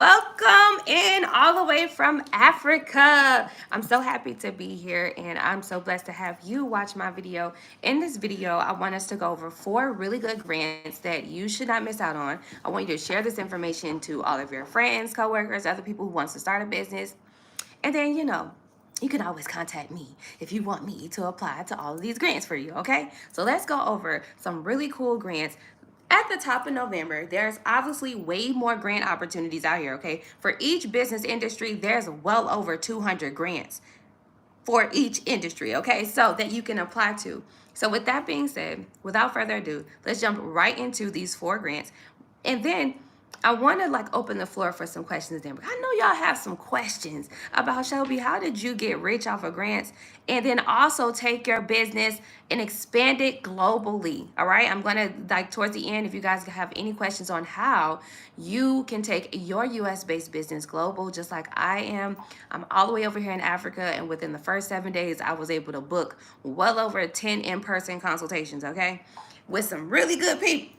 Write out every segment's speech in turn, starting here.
Welcome in all the way from Africa. I'm so happy to be here and I'm so blessed to have you watch my video. In this video, I want us to go over 4 really good grants that you should not miss out on. I want you to share this information to all of your friends, coworkers, other people who wants to start a business. And then, you can always contact me if you want me to apply to all of these grants for you, okay? So let's go over some really cool grants. At the top of November, there's obviously way more grant opportunities out here, okay? For each business industry, there's well over 200 grants for each industry, okay? So that you can apply to. So with that being said, without further ado, let's jump right into these 4 grants. And then I want to open the floor for some questions. Then I know y'all have some questions about Shelby. How did you get rich off of grants, and then also take your business and expand it globally? All right, I'm gonna towards the end, if you guys have any questions on how you can take your U.S. based business global, just like I am. I'm all the way over here in Africa, and within the first 7 days, I was able to book well over 10 in-person consultations. Okay, with some really good people.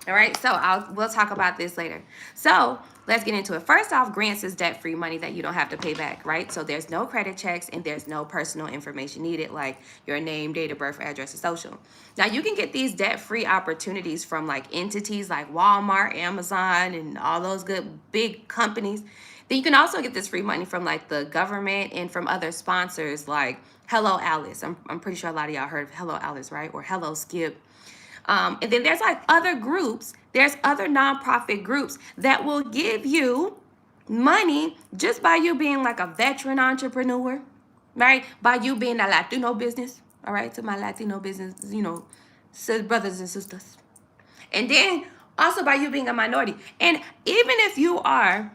All right, so we'll talk about this later. So let's get into it. First off, grants is debt-free money that you don't have to pay back, right? So there's no credit checks and there's no personal information needed, like your name, date of birth, address, and social. Now you can get these debt-free opportunities from entities like Walmart, Amazon, and all those good big companies. Then you can also get this free money from the government and from other sponsors like Hello Alice. I'm pretty sure a lot of y'all heard of Hello Alice, right? Or Hello Skip. And then there's other groups, there's other nonprofit groups that will give you money just by you being a veteran entrepreneur, right? By you being a Latino business, all right? To my Latino business, brothers and sisters. And then also by you being a minority. And even if you are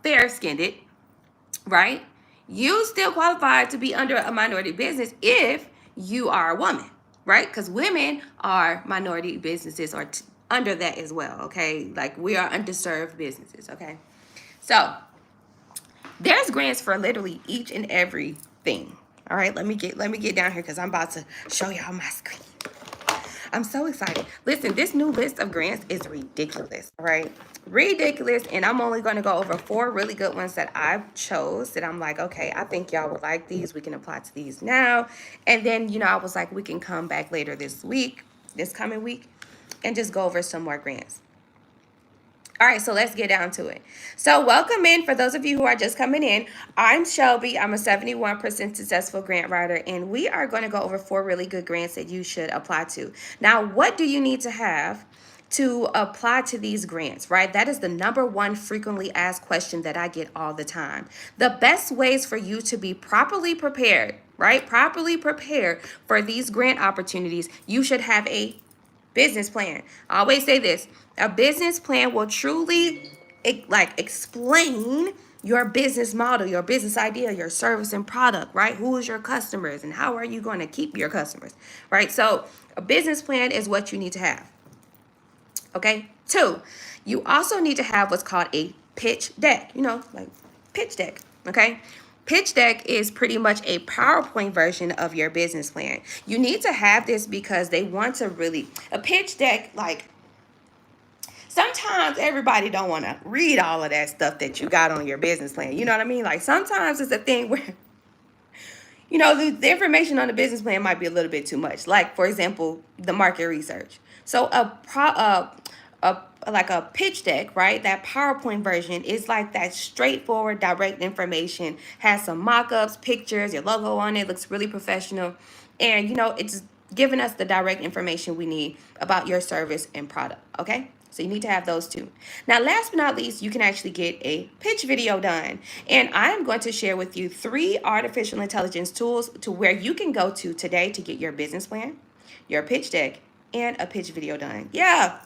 fair-skinned, right? You still qualify to be under a minority business if you are a woman, right? Because women are minority businesses or under that as well, okay? We are underserved businesses, okay? So there's grants for literally each and every thing. All right, let me get down here because I'm about to show y'all my screen. I'm so excited. Listen, this new list of grants is ridiculous, all right? Ridiculous, and I'm only going to go over 4 really good ones that I chose that I'm okay, I think y'all would like these. We can apply to these now. And then, I was we can come back later this coming week, and just go over some more grants. All right, so let's get down to it. So welcome in. For those of you who are just coming in, I'm Shelby. I'm a 71% successful grant writer, and we are going to go over 4 really good grants that you should apply to. Now, what do you need to have to apply to these grants, right? That is the #1 frequently asked question that I get all the time. The best ways for you to be properly prepared, right? Properly prepared for these grant opportunities, you should have a business plan. I always say this: a business plan will truly explain your business model, your business idea, your service and product, right? Who is your customers and how are you going to keep your customers, right? So a business plan is what you need to have. Okay. 2, you also need to have what's called a pitch deck, pitch deck. Okay. Pitch deck is pretty much a PowerPoint version of your business plan. You need to have this because they want to a pitch deck, sometimes everybody don't want to read all of that stuff that you got on your business plan. You know what I mean? Sometimes it's a thing where, the information on the business plan might be a little bit too much. For example, the market research. So a pitch deck, right? That PowerPoint version is that straightforward, direct information, has some mock-ups, pictures, your logo on it, looks really professional. And, it's giving us the direct information we need about your service and product, okay? So you need to have those 2. Now, last but not least, you can actually get a pitch video done. And I'm going to share with you 3 artificial intelligence tools to where you can go to today to get your business plan, your pitch deck, and a pitch video done. Yeah.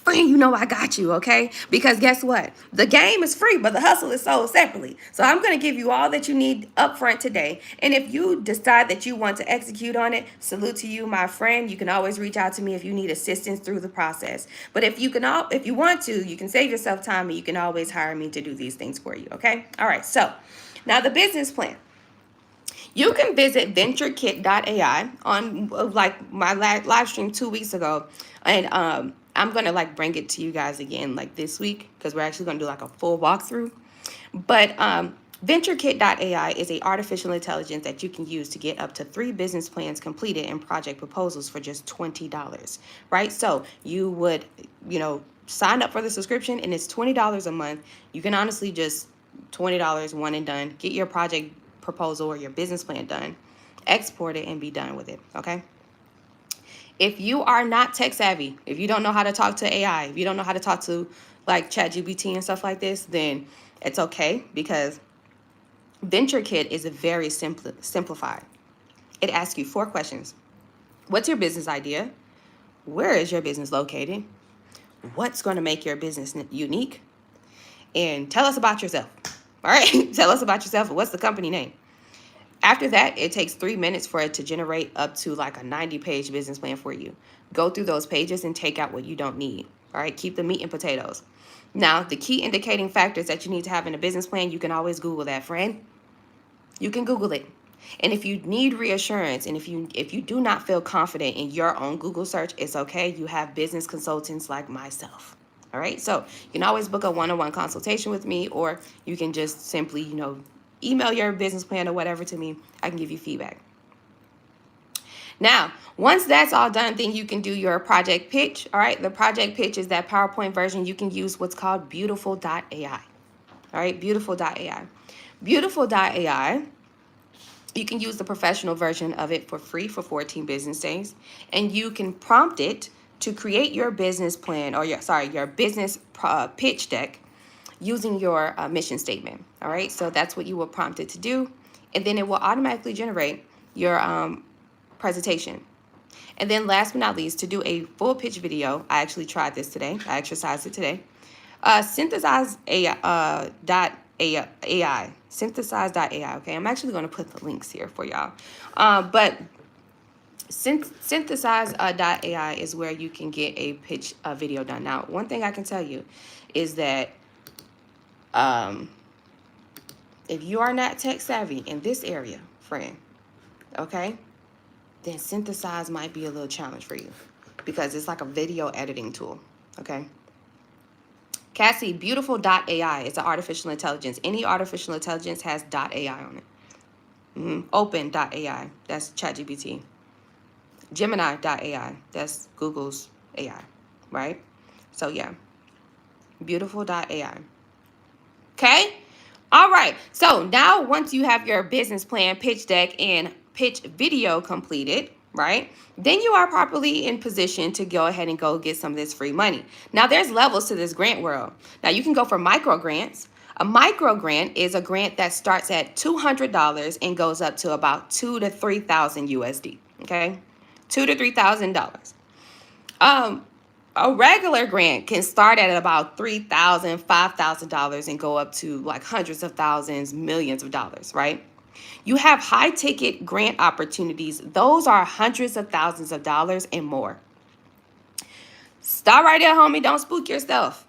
Friend, I got you, okay? Because guess what? The game is free, but the hustle is sold separately. So I'm going to give you all that you need up front today. And if you decide that you want to execute on it, salute to you, my friend. You can always reach out to me if you need assistance through the process. But if you want to, you can save yourself time and you can always hire me to do these things for you, okay? All right, so now the business plan. You can visit venturekit.ai on my live stream 2 weeks ago. And I'm going to like bring it to you guys again like this week because we're actually going to do like a full walkthrough. But VentureKit.ai is a artificial intelligence that you can use to get up to 3 business plans completed and project proposals for just $20, right? So you would, sign up for the subscription and it's $20 a month. You can honestly just $20, one and done, get your project proposal or your business plan done, export it and be done with it, okay? If you are not tech savvy, if you don't know how to talk to AI, if you don't know how to talk to like ChatGPT and stuff like this, then it's okay because VentureKit is very simplified. It asks you 4 questions. What's your business idea? Where is your business located? What's going to make your business unique? And tell us about yourself. All right, tell us about yourself. What's the company name? After that, it takes 3 minutes for it to generate up to like a 90-page business plan for you. Go through those pages and take out what you don't need. All right, keep the meat and potatoes. Now, the key indicating factors that you need to have in a business plan, you can always Google that, friend. You can Google it. And if you need reassurance and if you do not feel confident in your own Google search, it's okay. You have business consultants like myself. All right, so you can always book a one-on-one consultation with me, or you can just simply, email your business plan or whatever to me. I can give you feedback. Now, once that's all done, then you can do your project pitch. All right, the project pitch is that PowerPoint version. You can use what's called Beautiful.ai. All right, Beautiful.ai. Beautiful.ai, you can use the professional version of it for free for 14 business days, and you can prompt it to create your business plan or your business pitch deck using your mission statement. All right, so that's what you will prompt it to do, and then it will automatically generate your presentation. And then last but not least, to do a full pitch video, I actually tried this today. I exercised it today. Synthesize.ai. Synthesize.ai. Okay, I'm actually going to put the links here for y'all. But Synthesize.ai is where you can get a pitch video done. Now, one thing I can tell you is that if you are not tech savvy in this area, friend, okay, then Synthesize might be a little challenge for you because it's like a video editing tool, okay? Cassie, Beautiful.ai is an artificial intelligence. Any artificial intelligence has .ai on it. Open.ai, that's ChatGPT. Gemini.ai, that's Google's AI, right? So yeah, Beautiful.ai. Okay? All right. So now once you have your business plan, pitch deck, and pitch video completed, right? Then you are properly in position to go ahead and go get some of this free money. Now there's levels to this grant world. Now you can go for micro grants. A micro grant is a grant that starts at $200 and goes up to about $2,000 to $3,000 USD. Okay, $2,000 to $3,000. A regular grant can start at about $3,000, $5,000 and go up to like hundreds of thousands, millions of dollars, right? You have high ticket grant opportunities. Those are hundreds of thousands of dollars and more. Stop right there, homie. Don't spook yourself.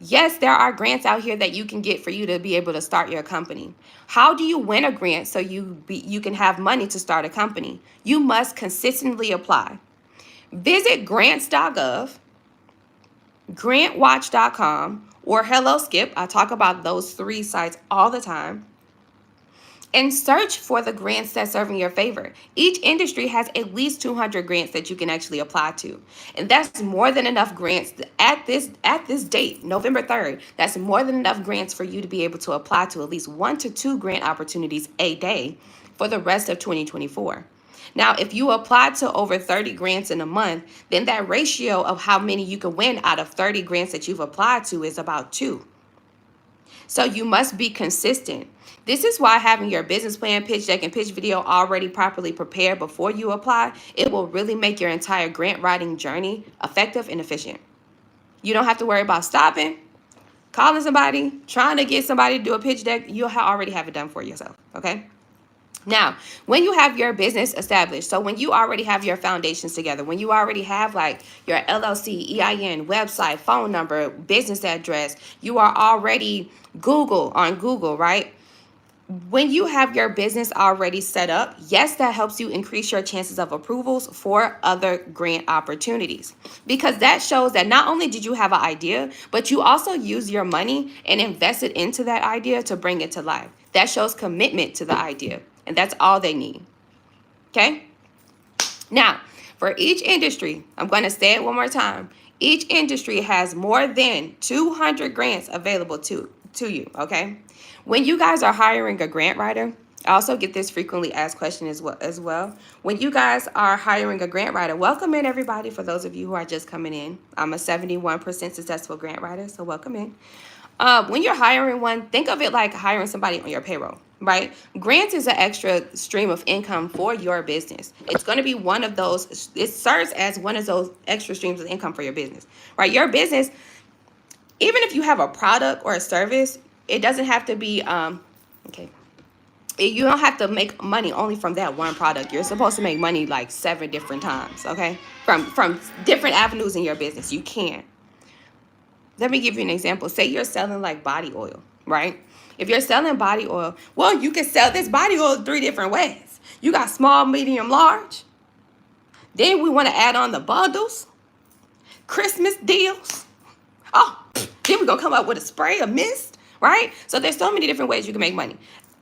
Yes, there are grants out here that you can get for you to be able to start your company. How do you win a grant so you can have money to start a company? You must consistently apply. Visit grants.gov, grantwatch.com, or Hello Skip. I talk about those 3 sites all the time. And search for the grants that serve in your favor. Each industry has at least 200 grants that you can actually apply to. And that's more than enough grants at this date, November 3rd. That's more than enough grants for you to be able to apply to at least 1 to 2 grant opportunities a day for the rest of 2024. Now, if you apply to over 30 grants in a month, then that ratio of how many you can win out of 30 grants that you've applied to is about 2. So you must be consistent. This is why having your business plan, pitch deck, and pitch video already properly prepared before you apply, it will really make your entire grant writing journey effective and efficient. You don't have to worry about stopping, calling somebody, trying to get somebody to do a pitch deck. You'll already have it done for yourself, okay? Now, when you have your business established, so when you already have your foundations together, when you already have like your LLC, EIN, website, phone number, business address, you are already on Google, right? When you have your business already set up, yes, that helps you increase your chances of approvals for other grant opportunities, because that shows that not only did you have an idea, but you also use your money and invest it into that idea to bring it to life. That shows commitment to the idea, and that's all they need. Okay? Now, for each industry, I'm going to say it one more time. Each industry has more than 200 grants available to you, okay? When you guys are hiring a grant writer, I also get this frequently asked question as well. When you guys are hiring a grant writer, welcome in everybody. For those of you who are just coming in, I'm a 71% successful grant writer, so welcome in. When you're hiring one, think of it like hiring somebody on your payroll, right? Grants is an extra stream of income for your business. It's going to be one of those, it serves as one of those extra streams of income for your business, right? Your business, even if you have a product or a service, it doesn't have to be, okay. You don't have to make money only from that one product. You're supposed to make money like 7 different times, okay? From different avenues in your business. You can. Let me give you an example. Say you're selling like body oil, right? If you're selling body oil, well, you can sell this body oil 3 different ways. You got small, medium, large. Then we want to add on the bundles, Christmas deals. Oh, then we're going to come up with a spray, a mist, right? So there's so many different ways you can make money.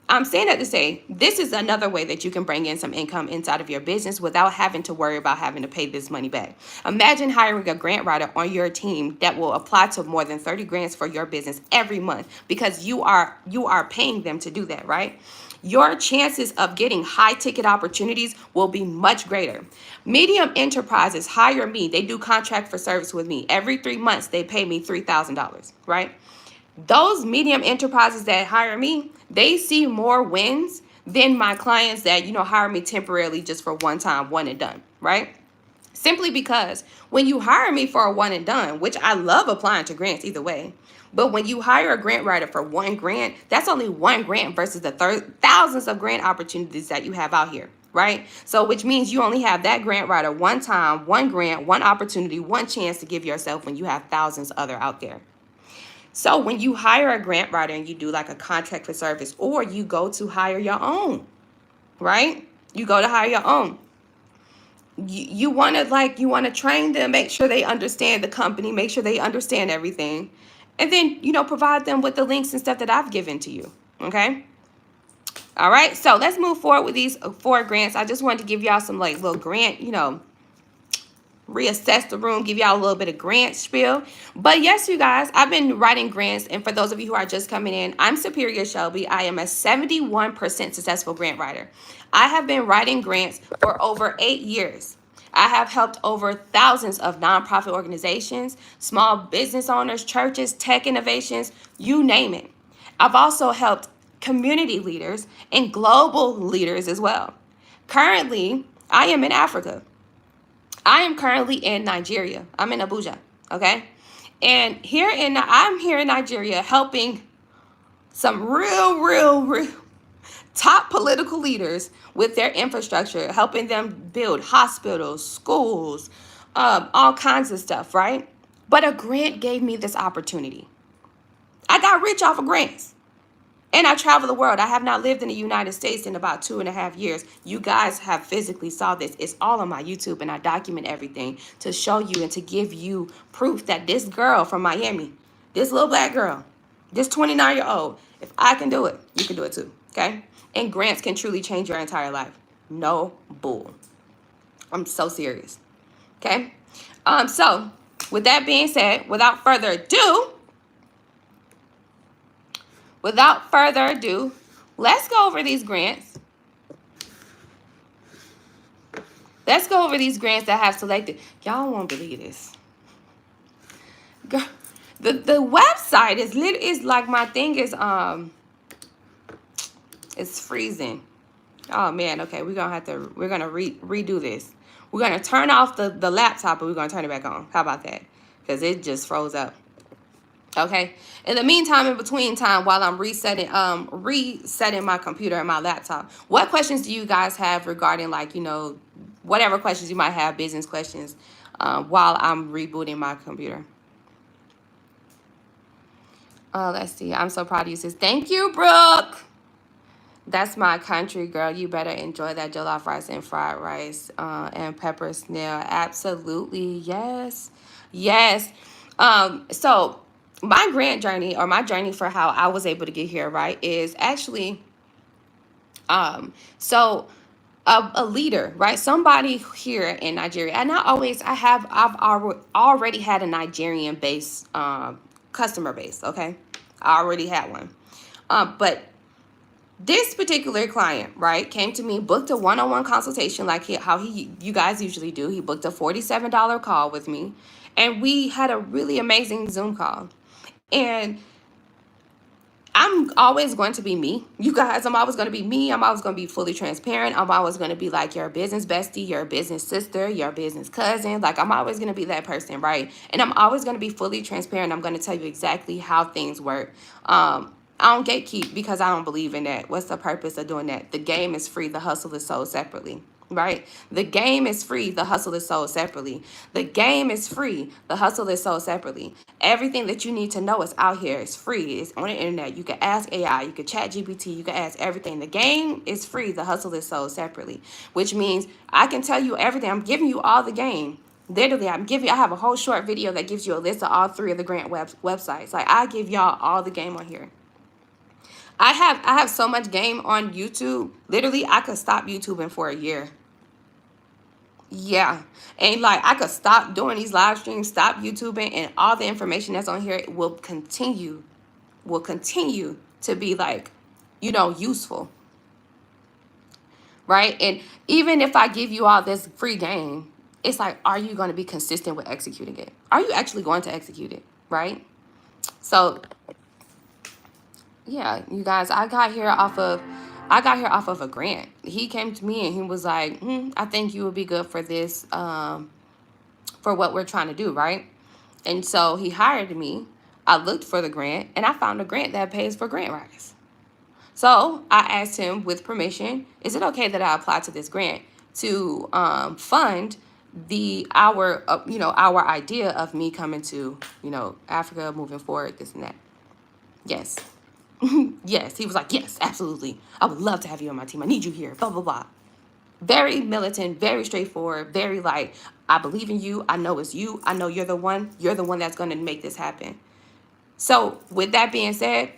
I'm saying that to say this is another way that you can bring in some income inside of your business without having to worry about having to pay this money back. Imagine hiring a grant writer on your team that will apply to more than 30 grants for your business every month, because you are paying them to do that, right? Your chances of getting high ticket opportunities will be much greater. Medium enterprises hire me. They do contract for service with me. Every 3 months, they pay me $3,000, right? Those medium enterprises that hire me, they see more wins than my clients that, hire me temporarily just for one time, one and done, right? Simply because when you hire me for a one and done, which I love applying to grants either way, but when you hire a grant writer for one grant, that's only one grant versus the thousands of grant opportunities that you have out here, right? So which means you only have that grant writer one time, one grant, one opportunity, one chance to give yourself when you have thousands other out there. So when you hire a grant writer and you do like a contract for service, or you go to hire your own, right? You go to hire your own. You want to train them, make sure they understand the company, make sure they understand everything. And then, provide them with the links and stuff that I've given to you. Okay? All right. So let's move forward with these 4 grants. I just wanted to give y'all some like little grant, reassess the room, give y'all a little bit of grant spiel. But yes, you guys, I've been writing grants. And for those of you who are just coming in, I'm Superior Shelby. I am a 71% successful grant writer. I have been writing grants for over 8 years. I have helped over thousands of nonprofit organizations, small business owners, churches, tech innovations, you name it. I've also helped community leaders and global leaders as well. Currently, I am in Africa. I am currently in Nigeria. I'm in Abuja, okay? And I'm here in Nigeria helping some real top political leaders with their infrastructure, helping them build hospitals, schools, all kinds of stuff, right? But a grant gave me this opportunity. I got rich off of grants. And I travel the world. I have not lived in the United States in about 2.5 years. You guys have physically saw this. It's all on my YouTube, and I document everything to show you and to give you proof that this girl from Miami, this little black girl, this 29-year-old, if I can do it, you can do it too, okay? And grants can truly change your entire life. No bull. I'm so serious, okay? So with that being said, without further ado, let's go over these grants. Let's go over these grants that I have selected. Y'all won't believe this. The website is like, my thing is it's freezing. Oh man, okay, we're gonna redo this. We're gonna turn off the laptop, and we're gonna turn it back on. How about that? Because it just froze up. Okay. In the meantime, in between time, while I'm resetting my computer and my laptop, what questions do you guys have regarding, like, whatever questions you might have, business questions, while I'm rebooting my computer? Let's see. I'm so proud of you, sis. Thank you, Brooke. That's my country, girl. You better enjoy that jollof rice and fried rice and pepper snail. Absolutely. Yes. Yes. So my grant journey, or my journey for how I was able to get here, right, is actually so a leader, right? Somebody here in Nigeria. And I've already had a Nigerian base customer base, okay? I already had one. But this particular client, right, came to me, booked a one-on-one consultation, like you guys usually do. He booked a $47 call with me, and we had a really amazing Zoom call. And I'm always going to be me. You guys, I'm always going to be me. I'm always going to be fully transparent. I'm always going to be like your business bestie, your business sister, your business cousin. Like, I'm always going to be that person, right? And I'm always going to be fully transparent. I'm going to tell you exactly how things work. I don't gatekeep because I don't believe in that. What's the purpose of doing that? The game is free. The hustle is sold separately. Right? The game is free. The hustle is sold separately. The game is free. The hustle is sold separately. Everything that you need to know is out here. It's free. It's on the internet. You can ask AI. You can chat GPT. You can ask everything. The game is free. The hustle is sold separately, which means I can tell you everything. I'm giving you all the game. Literally, I have a whole short video that gives you a list of all three of the grant websites. Like, I give y'all all the game on here. I have so much game on YouTube. Literally, I could stop YouTubing for a year. Yeah. And like, I could stop doing these live streams, stop YouTubing, and all the information that's on here will continue to be like, useful. Right? And even if I give you all this free game, it's like, are you going to be consistent with executing it? Are you actually going to execute it? Right? So yeah, you guys, I got here off of a grant. He came to me and he was like, I think you would be good for this, for what we're trying to do, right? And so he hired me. I looked for the grant and I found a grant that pays for grant writers. So I asked him, with permission, is it okay that I apply to this grant to fund our idea of me coming to, Africa, moving forward, this and that. Yes. Yes. He was like, yes, absolutely. I would love to have you on my team. I need you here. Blah, blah, blah. Very militant, very straightforward, very like, I believe in you. I know it's you. I know you're the one. You're the one that's going to make this happen. So with that being said,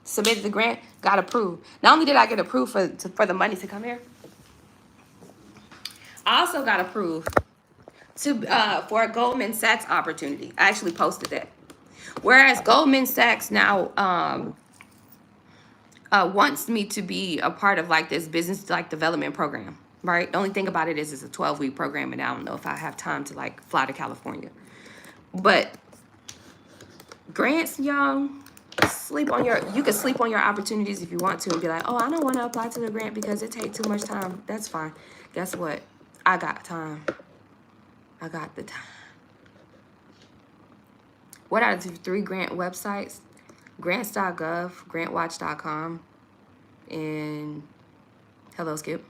submitted the grant, got approved. Not only did I get approved for the money to come here, I also got approved for a Goldman Sachs opportunity. I actually posted that. Whereas Goldman Sachs now wants me to be a part of like this business like development program, right? The only thing about it is it's a 12-week program, and I don't know if I have time to like fly to California. But grants, y'all, you can sleep on your opportunities if you want to and be like, oh, I don't want to apply to the grant because it takes too much time. That's fine. Guess what? I got time. I got the time. What are the 3 grant websites? Grants.gov, grantwatch.com, and hello, Skip.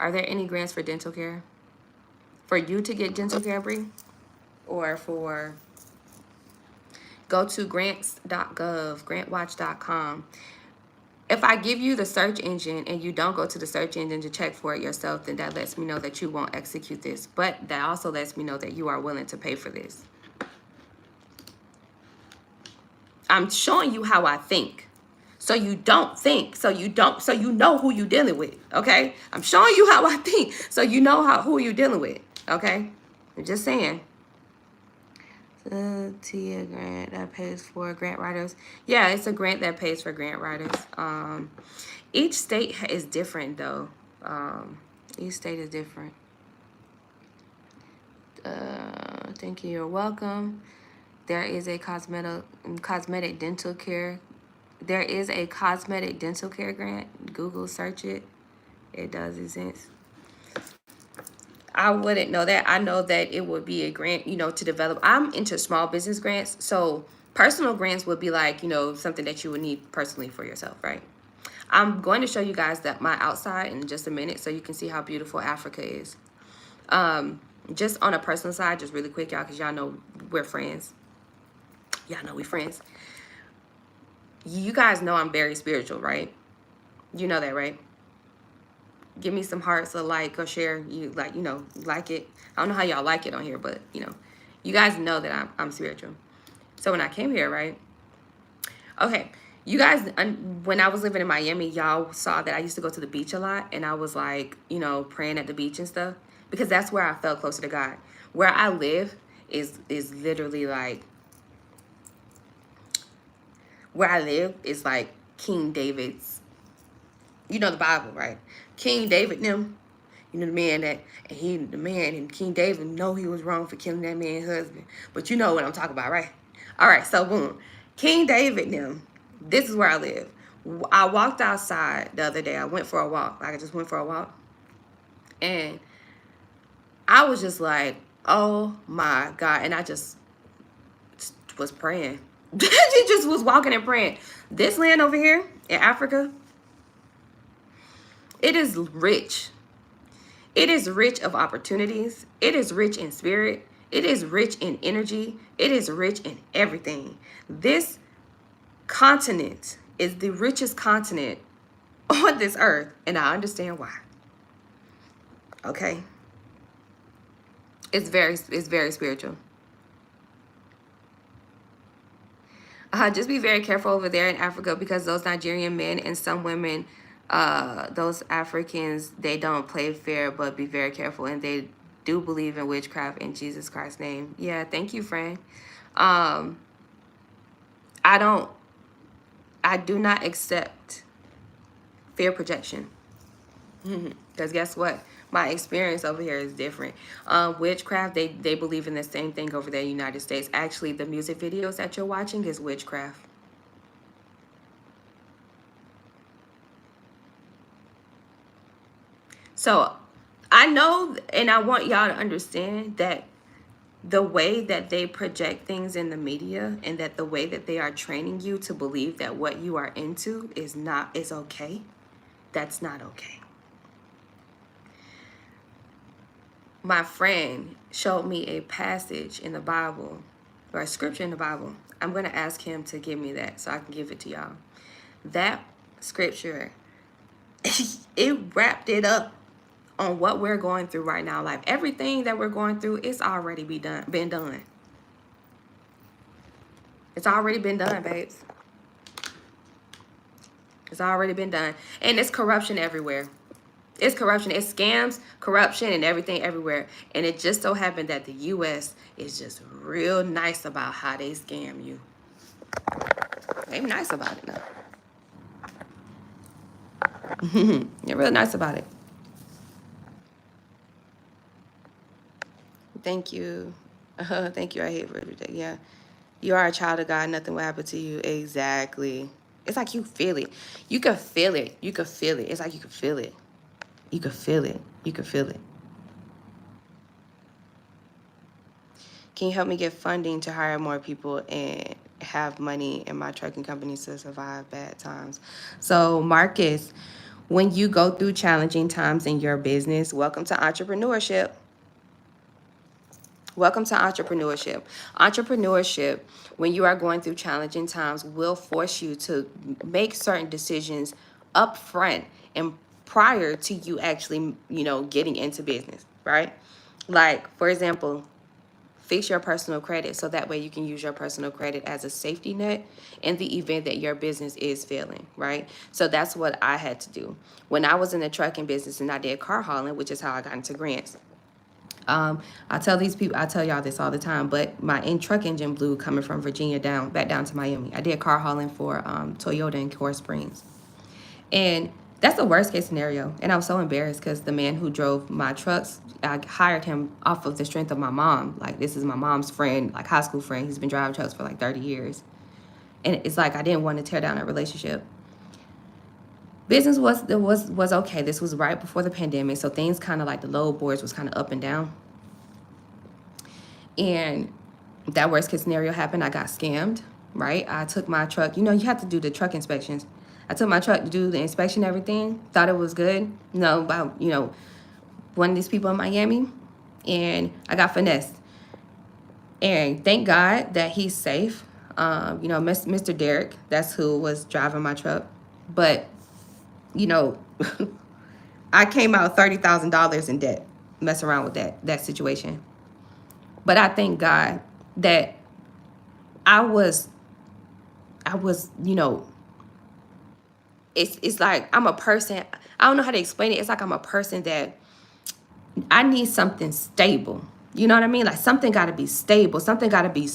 Are there any grants for dental care? For you to get dental care, Bree? Or for... Go to grants.gov, grantwatch.com. If I give you the search engine and you don't go to the search engine to check for it yourself, then that lets me know that you won't execute this. But that also lets me know that you are willing to pay for this. I'm showing you how I think. So you don't think. So you know who you're dealing with. Okay? I'm showing you how I think. So you know who you're dealing with. Okay? I'm just saying. Tia grant that pays for grant writers. Yeah, it's a grant that pays for grant writers. Each state is different though. Each state is different. Thank you. You're welcome. There is a cosmetic dental care. There is a cosmetic dental care grant. Google search it. It does exist. I wouldn't know that. I know that it would be a grant, to develop. I'm into small business grants. So personal grants would be like, something that you would need personally for yourself, right? I'm going to show you guys that my outside in just a minute so you can see how beautiful Africa is. Just on a personal side, just really quick, y'all, because y'all know we're friends. Y'all know we're friends. You guys know I'm very spiritual, right? You know that, right? Give me some hearts, a like, or share. You like, like it. I don't know how y'all like it on here, but you guys know that I'm spiritual. So when I came here, right? Okay, you guys, when I was living in Miami, y'all saw that I used to go to the beach a lot, and I was like, praying at the beach and stuff, because that's where I felt closer to God. Where I live is literally like, where I live is like King David's. You know the Bible, right? King David, them. The man that, the man and King David know he was wrong for killing that man's husband. But you know what I'm talking about, right? All right, so boom. King David, them. This is where I live. I walked outside the other day. I went for a walk. Like, I just went for a walk. And I was just like, oh my God. And I just was praying. She just was walking and praying. This land over here in Africa, it is rich. It is rich of opportunities. It is rich in spirit. It is rich in energy. It is rich in everything. This continent is the richest continent on this earth, and I understand why. Okay? It's very spiritual. Just be very careful over there in Africa, because those Nigerian men and some women, those Africans, they don't play fair, but be very careful. And they do believe in witchcraft in Jesus Christ's name. Yeah, thank you, friend. I do not accept fear projection. Because guess what? My experience over here is different. Witchcraft, they believe in the same thing over there in the United States. Actually, the music videos that you're watching is witchcraft. So I know, and I want y'all to understand that the way that they project things in the media, and that the way that they are training you to believe that what you are into is okay, that's not okay. My friend showed me a passage in the Bible, or a scripture in the Bible. I'm going to ask him to give me that so I can give it to y'all. That scripture, it wrapped it up on what we're going through right now. Like, everything that we're going through, it's already been done. It's already been done, babes. It's already been done. And it's corruption everywhere. It's corruption. It's scams, corruption, and everything everywhere. And it just so happened that the U.S. is just real nice about how they scam you. They're nice about it now. They're real nice about it. Thank you. Thank you. I hate for every day. Yeah. You are a child of God. Nothing will happen to you. Exactly. It's like you feel it. You can feel it. You can feel it. It's like you can feel it. You can feel it. You can feel it. Can you help me get funding to hire more people and have money in my trucking company to survive bad times? So, Marcus, when you go through challenging times in your business, welcome to entrepreneurship. Welcome to entrepreneurship. Entrepreneurship, when you are going through challenging times, will force you to make certain decisions up front and prior to you actually, getting into business, right? Like, for example, fix your personal credit so that way you can use your personal credit as a safety net in the event that your business is failing, right? So that's what I had to do. When I was in the trucking business and I did car hauling, which is how I got into grants. I tell y'all this all the time, but my truck engine blew coming from Virginia back down to Miami. I did car hauling for Toyota in Core Springs. And that's the worst case scenario. And I was so embarrassed because the man who drove my trucks, I hired him off of the strength of my mom. Like, this is my mom's friend, like high school friend. He's been driving trucks for like 30 years. And it's like I didn't want to tear down that relationship. Business was okay. This was right before the pandemic, so things kind of like the load boards was kind of up and down. And that worst case scenario happened. I got scammed, right? I took my truck. You have to do the truck inspections. I took my truck to do the inspection, everything. Thought it was good. About one of these people in Miami, and I got finessed. And thank God that he's safe. You know, Mr. Derek, that's who was driving my truck. But, you know, I came out $30,000 in debt, mess around with that situation. But I thank God that I was, you know, it's like I'm a person. I don't know how to explain it. It's like I'm a person that I need something stable. You know what I mean? Like something got to be stable. Something got to be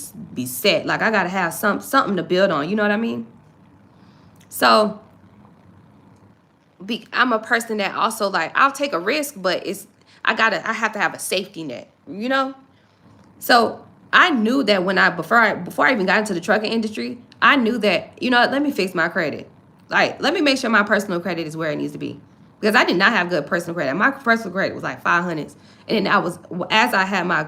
set. Like I got to have something to build on. You know what I mean? So I'm a person that also like I'll take a risk, but I have to have a safety net. You know? So I knew that before I even got into the trucking industry, I knew that, you know what, let me fix my credit. Like, let me make sure my personal credit is where it needs to be. Because I did not have good personal credit. My personal credit was like 500s. And then as I had my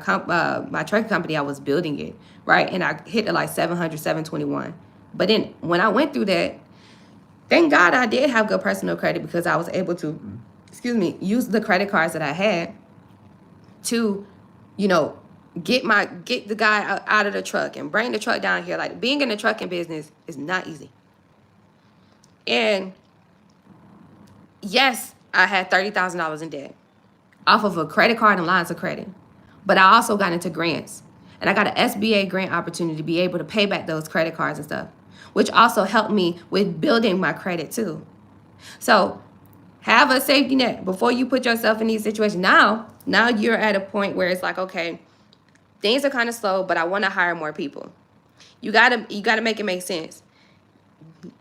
trucking company, I was building it, right? And I hit it like 700, 721. But then when I went through that, thank God I did have good personal credit because I was able to, use the credit cards that I had to, you know, get the guy out of the truck and bring the truck down here. Like being in the trucking business is not easy. And yes, I had $30,000 in debt off of a credit card and lines of credit. But I also got into grants. And I got an SBA grant opportunity to be able to pay back those credit cards and stuff, which also helped me with building my credit too. So have a safety net before you put yourself in these situations. Now you're at a point where it's like, okay, things are kind of slow, but I want to hire more people. You gotta make it make sense.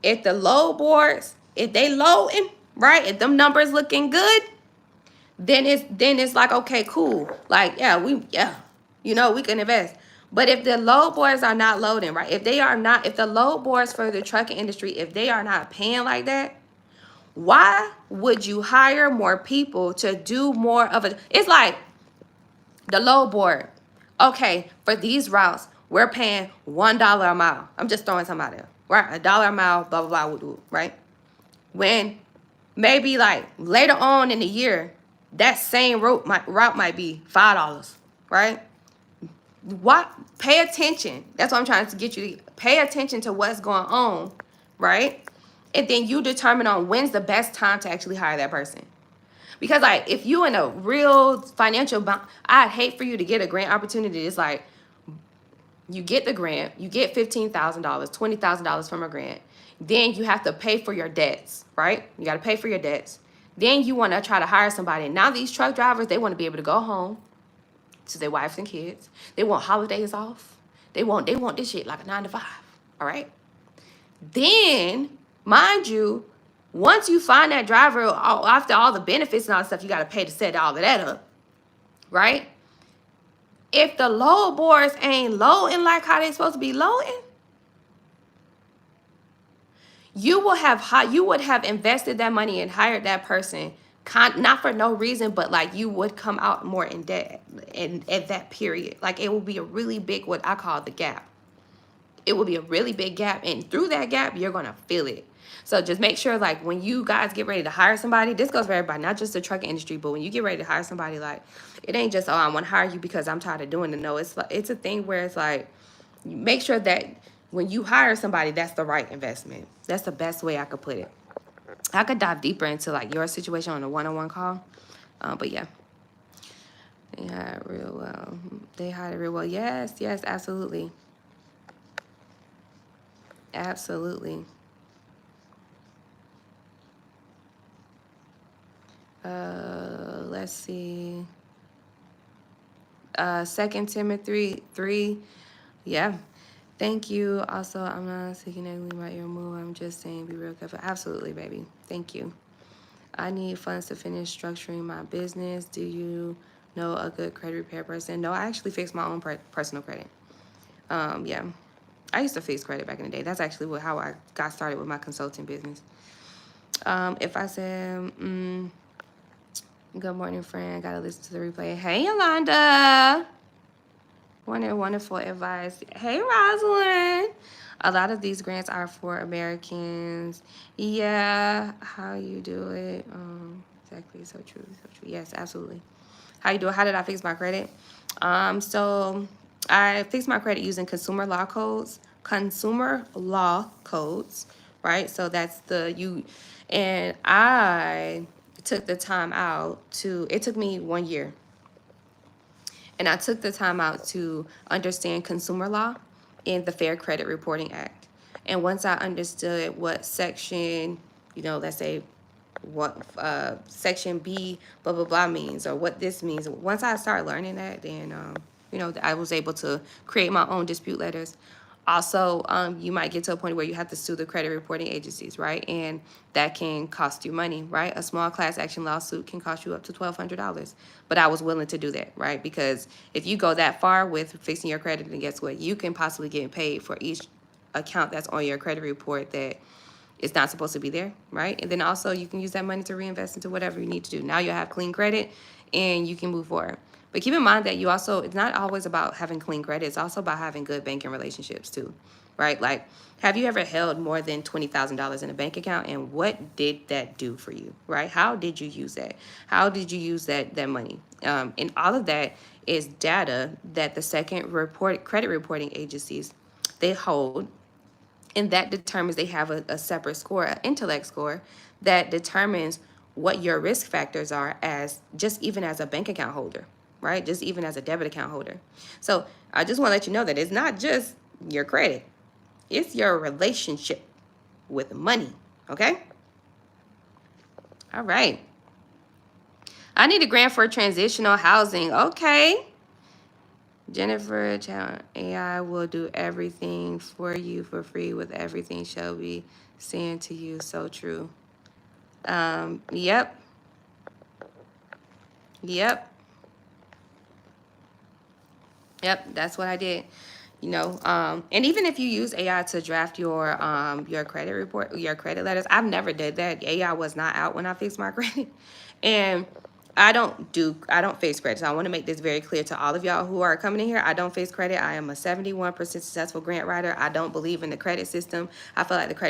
If the load boards, if they loading, right? If them numbers looking good, then it's like, okay, cool. Like, you know, we can invest. But if the load boards are not loading, right? If the load boards for the trucking industry, if they are not paying like that, why would you hire more people to do more of it? It's like the load board. Okay, for these routes, we're paying $1 a mile. I'm just throwing something out there, right? $1 a mile, blah, blah, blah, right? When maybe like later on in the year, that same route might be $5, right? What? Pay attention. That's what I'm trying to get you to pay attention to what's going on, right? And then you determine on when's the best time to actually hire that person. Because like if you in a real financial bound, I'd hate for you to get a grant opportunity. It's like you get the grant, you get $15,000, $20,000 from a grant. Then you have to pay for your debts, right? You got to pay for your debts. Then you want to try to hire somebody. Now these truck drivers, they want to be able to go home to their wives and kids. They want holidays off. They want this shit like a 9 to 5. All right. Then, mind you, once you find that driver, after all the benefits and all the stuff you got to pay to set all of that up, right? If the load boards ain't loading like how they supposed to be loading, you would have invested that money and hired that person, not for no reason, but like you would come out more in debt at that period. Like it will be a really big, what I call the gap. It will be a really big gap, and through that gap, you're gonna feel it. So just make sure, like, when you guys get ready to hire somebody, this goes for everybody, not just the trucking industry, but when you get ready to hire somebody, like, it ain't just, oh, I want to hire you because I'm tired of doing it. No, it's a thing where it's like, make sure that when you hire somebody, that's the right investment. That's the best way I could put it. I could dive deeper into like your situation on a one-on-one call, but yeah. They hired real well. They hired real well. Yes, absolutely. Absolutely. Let's see. 2 Timothy 3. Yeah. Thank you. Also, I'm not seeking anything about your move. I'm just saying be real careful. Absolutely, baby. Thank you. I need funds to finish structuring my business. Do you know a good credit repair person? No, I actually fixed my own personal credit. Yeah. I used to fix credit back in the day. That's actually how I got started with my consulting business. If I said, good morning, friend. Gotta listen to the replay. Hey, Yolanda. Wonderful advice. Hey, Rosalind. A lot of these grants are for Americans. Yeah, how you do it. Exactly. So true. Yes, absolutely. How you do it? How did I fix my credit? So I fixed my credit using consumer law codes, consumer law codes, right? So that's and I took the time out it took me 1 year, and I took the time out to understand consumer law and the Fair Credit Reporting Act. And once I understood what section, let's say what section B blah blah blah means, or what this means, once I started learning that, then I was able to create my own dispute letters. Also, you might get to a point where you have to sue the credit reporting agencies, right? And that can cost you money, right? A small class action lawsuit can cost you up to $1,200. But I was willing to do that, right? Because if you go that far with fixing your credit, then guess what? You can possibly get paid for each account that's on your credit report that is not supposed to be there, right? And then also you can use that money to reinvest into whatever you need to do. Now you'll have clean credit and you can move forward. But keep in mind that it's not always about having clean credit. It's also about having good banking relationships too, right? Like, have you ever held more than $20,000 in a bank account, and what did that do for you, right? How did you use that? How did you use that money? And all of that is data that the credit reporting agencies, they hold, and that determines, they have a separate score, an intellect score, that determines what your risk factors are even as a bank account holder, right? Just even as a debit account holder. So I just want to let you know that it's not just your credit, it's your relationship with money, okay? All right. I need a grant for transitional housing. Okay. Jennifer, AI will do everything for you for free, with everything shall be saying to you. So true. Yep. Yep, that's what I did. And even if you use AI to draft your credit report, your credit letters, I've never did that. AI was not out when I fixed my credit. And I don't face credit. So I want to make this very clear to all of y'all who are coming in here. I don't face credit. I am a 71% successful grant writer. I don't believe in the credit system. I feel like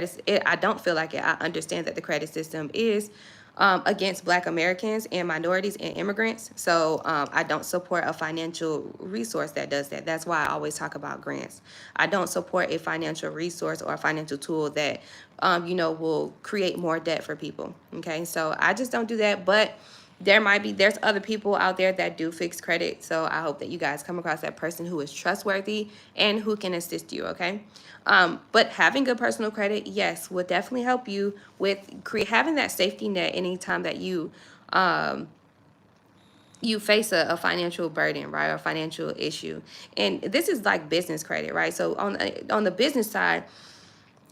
I don't feel like it. I understand that the credit system is against Black Americans and minorities and immigrants. So I don't support a financial resource that does that. That's why I always talk about grants. I don't support a financial resource or a financial tool that, will create more debt for people. Okay, so I just don't do that. But there's other people out there that do fix credit. So I hope that you guys come across that person who is trustworthy and who can assist you, okay? But having good personal credit, yes, will definitely help you with having that safety net anytime that you face a financial burden, right, or a financial issue. And this is like business credit, right? So on the business side,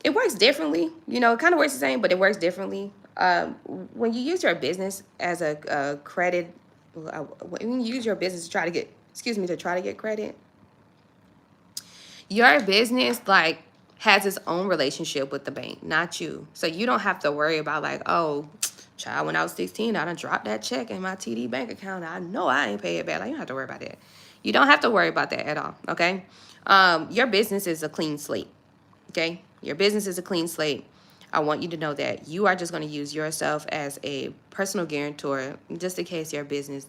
it works differently. It kind of works the same, but it works differently. When you use your business as a credit, when you use your business to try to get credit, your business has its own relationship with the bank, not you. So you don't have to worry about oh, child, when I was 16, I done dropped that check in my TD bank account. I know I ain't pay it back. You don't have to worry about that. You don't have to worry about that at all, okay? Your business is a clean slate, okay? Your business is a clean slate. I want you to know that you are just going to use yourself as a personal guarantor just in case your business,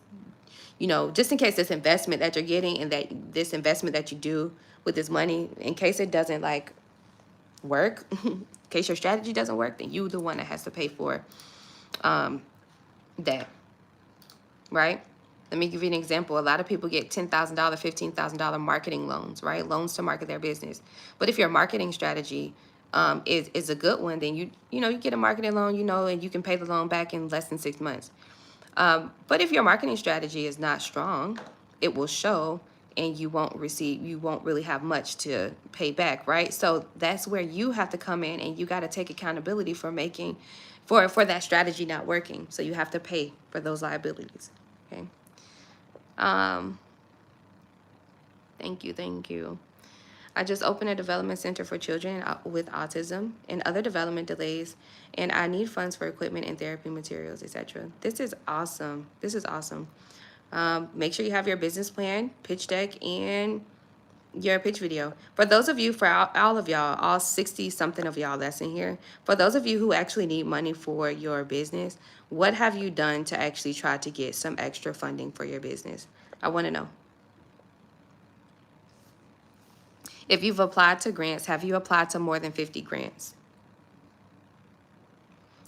just in case this investment that you're getting and that this investment that you do with this money, in case it doesn't work, in case your strategy doesn't work, then you're the one that has to pay for that, right? Let me give you an example. A lot of people get $10,000, $15,000 marketing loans, right? Loans to market their business. But if your marketing strategy is a good one, then you get a marketing loan, and you can pay the loan back in less than 6 months. But if your marketing strategy is not strong, it will show, and you won't really have much to pay back, right? So that's where you have to come in, and you got to take accountability for that strategy not working. So you have to pay for those liabilities, okay? Thank you. I just opened a development center for children with autism and other development delays, and I need funds for equipment and therapy materials, etc. This is awesome. Make sure you have your business plan, pitch deck, and your pitch video. For those of you, for all of y'all, all 60 something of y'all that's in here, for those of you who actually need money for your business, what have you done to actually try to get some extra funding for your business? I want to know. If you've applied to grants, have you applied to more than 50 grants?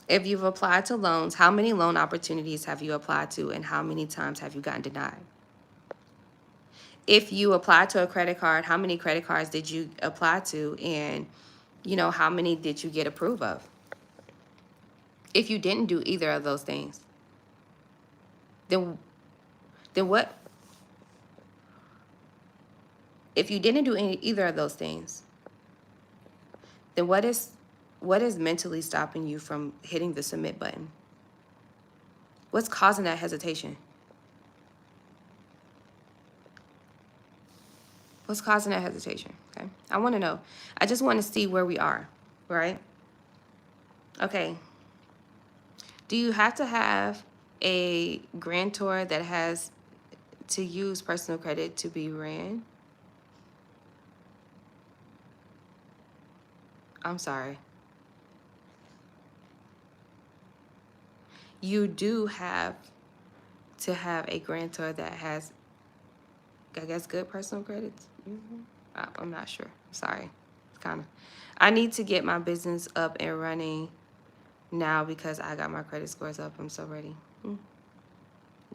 If you've applied to loans, how many loan opportunities have you applied to and how many times have you gotten denied? If you applied to a credit card, how many credit cards did you apply to and how many did you get approved of? If you didn't do either of those things, then what? If you didn't do either of those things, then what is mentally stopping you from hitting the submit button? What's causing that hesitation? What's causing that hesitation? Okay, I want to know. I just want to see where we are, right? Okay. Do you have to have a grantor that has to use personal credit to be ran? I'm sorry. You do have to have a grantor that has, I guess, good personal credits. I'm not sure. Sorry. It's kind of. I need to get my business up and running now because I got my credit scores up. I'm so ready.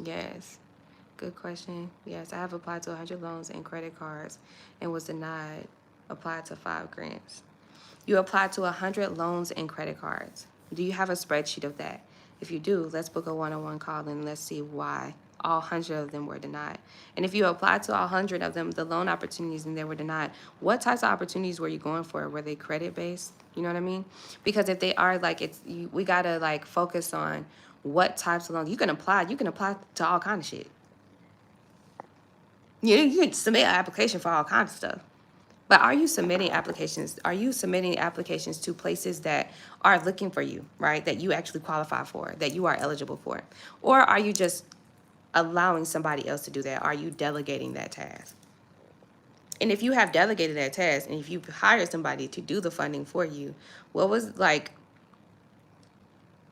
Yes. Good question. Yes, I have applied to 100 loans and credit cards and was denied. Applied to 5 grants. You applied to 100 loans and credit cards. Do you have a spreadsheet of that? If you do, let's book a one-on-one call and let's see why all 100 of them were denied. And if you applied to all 100 of them, the loan opportunities and they were denied, what types of opportunities were you going for? Were they credit-based? You know what I mean? Because if they are, like, we gotta like focus on what types of loans. You can apply to all kind of shit. You can submit an application for all kinds of stuff. But are you submitting applications? Are you submitting applications to places that are looking for you, right? That you actually qualify for, that you are eligible for? Or are you just allowing somebody else to do that? Are you delegating that task? And if you have delegated that task and if you hired somebody to do the funding for you, what was like,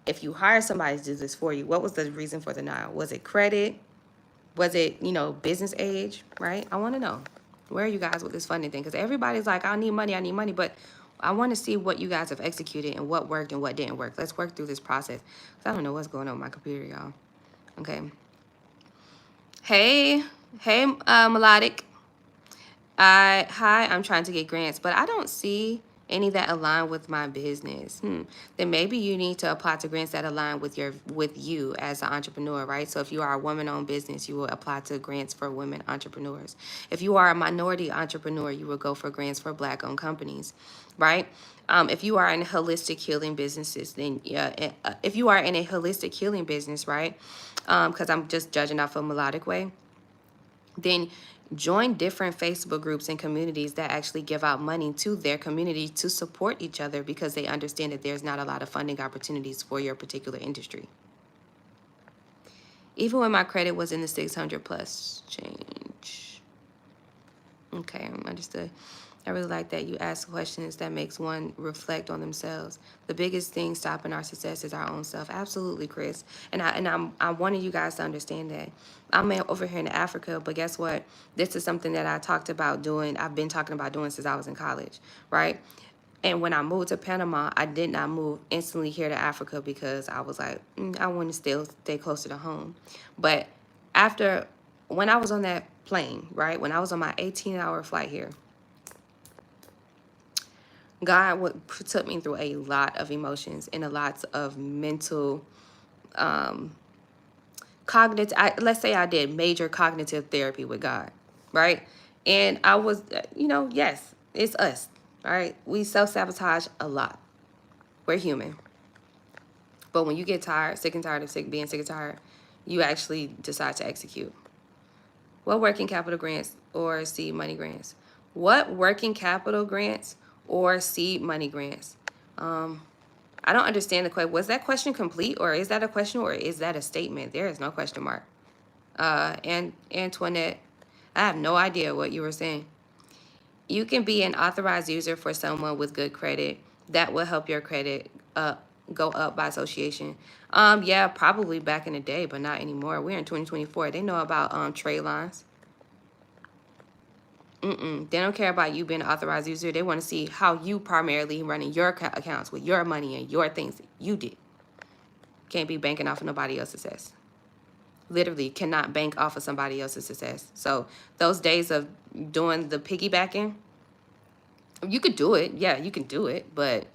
if you hired somebody to do this for you, what was the reason for denial? Was it credit? Was it, business age, right? I want to know. Where are you guys with this funding thing? Because everybody's like, I need money, but I want to see what you guys have executed and what worked and what didn't work. Let's work through this process. I don't know what's going on with my computer, y'all. Okay. Hey, Melodic. Hi, I'm trying to get grants, but I don't see any that align with my business. Then maybe you need to apply to grants that align with you as an entrepreneur, right? So if you are a woman-owned business, you will apply to grants for women entrepreneurs. If you are a minority entrepreneur, you will go for grants for Black-owned companies, right? If you are in holistic healing businesses, then if you are in a holistic healing business, right? Because I'm just judging off a melodic way, then join different Facebook groups and communities that actually give out money to their community to support each other because they understand that there's not a lot of funding opportunities for your particular industry. Even when my credit was in the 600 plus change. Okay, understood. I really like that you ask questions that makes one reflect on themselves. The biggest thing stopping our success is our own self. Absolutely, Chris. And I wanted you guys to understand that. I'm over here in Africa, but guess what? This is something that I talked about doing. I've been talking about doing since I was in college, right? And when I moved to Panama, I did not move instantly here to Africa because I was like, I want to still stay closer to home. But when I was on that plane, right? When I was on my 18-hour flight here, God took me through a lot of emotions and a lot of mental, cognitive. Let's say I did major cognitive therapy with God, right? And I was, yes, it's us, right? We self-sabotage a lot. We're human. But when you get tired, sick and tired of being sick and tired, you actually decide to execute. What working capital grants or seed money grants? What working capital grants or seed money grants? I don't understand the question. Was that question complete, or is that a question, or is that a statement? There is no question mark. And Antoinette, I have no idea what you were saying. You can be an authorized user for someone with good credit. That will help your credit go up by association. Yeah, probably back in the day, but not anymore. We're in 2024. They know about trade lines. They don't care about you being an authorized user. They want to see how you primarily running your accounts with your money and your things that you did. Can't be banking off of nobody else's success. Literally cannot bank off of somebody else's success. So those days of doing the piggybacking, you could do it. Yeah, you can do it, but